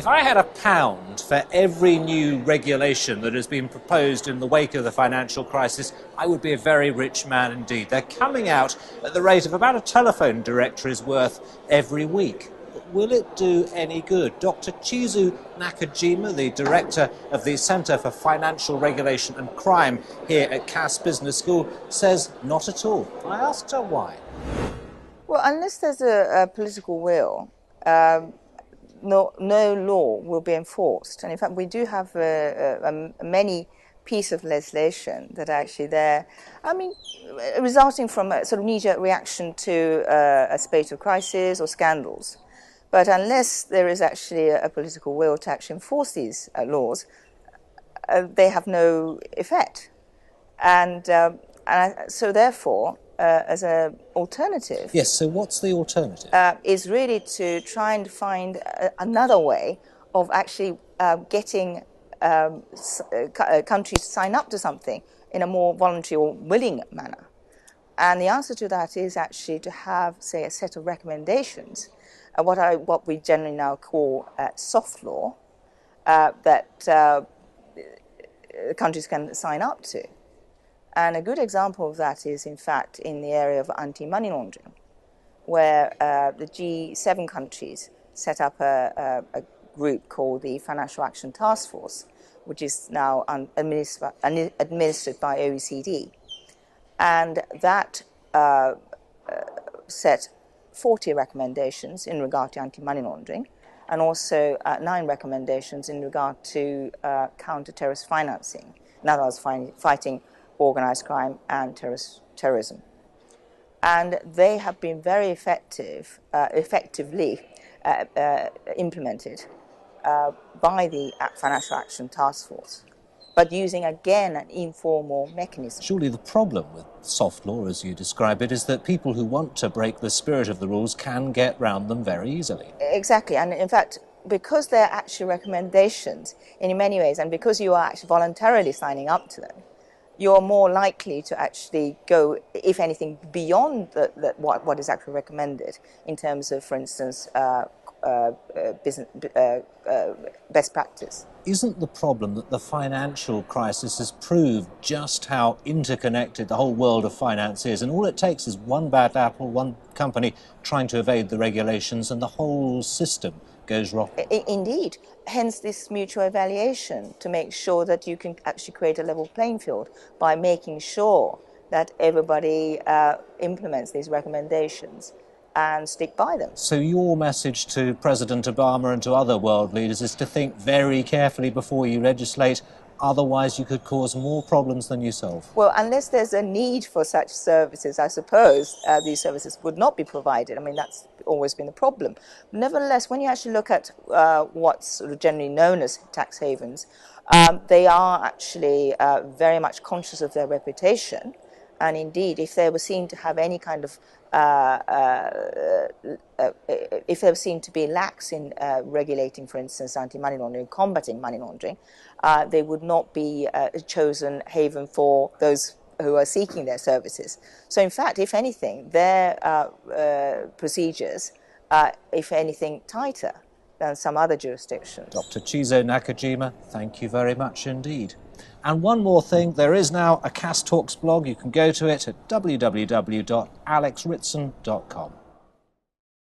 If I had £1 for every new regulation that has been proposed in the wake of the financial crisis, I would be a very rich man indeed. They're coming out at the rate of about a telephone directory's worth every week. But will it do any good? Dr. Chizu Nakajima, the director of the Centre for Financial Regulation and Crime here at Cass Business School, says not at all. I asked her why. Well, unless there's a political will, no law will be enforced. And in fact, we do have many pieces of legislation that are actually there, resulting from a sort of knee-jerk reaction to a spate of crisis or scandals. But unless there is actually a political will to actually enforce these laws, they have no effect. And so therefore, as an alternative... Yes, so what's the alternative? Is really to try and find another way of actually getting countries to sign up to something in a more voluntary or willing manner. And the answer to that is actually to have, say, a set of recommendations, what we generally now call soft law, that countries can sign up to. And a good example of that is, in fact, in the area of anti-money laundering, where the G7 countries set up a group called the Financial Action Task Force, which is now administered by OECD. And that set 40 recommendations in regard to anti-money laundering, and also 9 recommendations in regard to counter-terrorist financing, in other words, fighting organised crime and terrorism. And they have been very effectively implemented by the Financial Action Task Force, but using, again, an informal mechanism. Surely the problem with soft law, as you describe it, is that people who want to break the spirit of the rules can get round them very easily. Exactly, and in fact, because they're actually recommendations in many ways, and because you are actually voluntarily signing up to them, you're more likely to actually go, if anything, beyond what is actually recommended in terms of, for instance, best practice. Isn't the problem that the financial crisis has proved just how interconnected the whole world of finance is, and all it takes is one bad apple, one company trying to evade the regulations, and the whole system goes wrong? Indeed. Hence this mutual evaluation, to make sure that you can actually create a level playing field by making sure that everybody implements these recommendations and stick by them. So your message to President Obama and to other world leaders is to think very carefully before you legislate, otherwise you could cause more problems than you solve. Well, unless there's a need for such services, I suppose these services would not be provided. I mean, that's always been the problem. Nevertheless, when you actually look at what's sort of generally known as tax havens, they are actually very much conscious of their reputation. And indeed, if they were seen to have any kind of, if they were seen to be lax in regulating, for instance, anti-money laundering, combating money laundering, they would not be a chosen haven for those who are seeking their services. So in fact, if anything, their procedures are, if anything, tighter than some other jurisdictions. Dr. Chizu Nakajima, thank you very much indeed. And one more thing, there is now a Cass Talks blog. You can go to it at www.alexritson.com.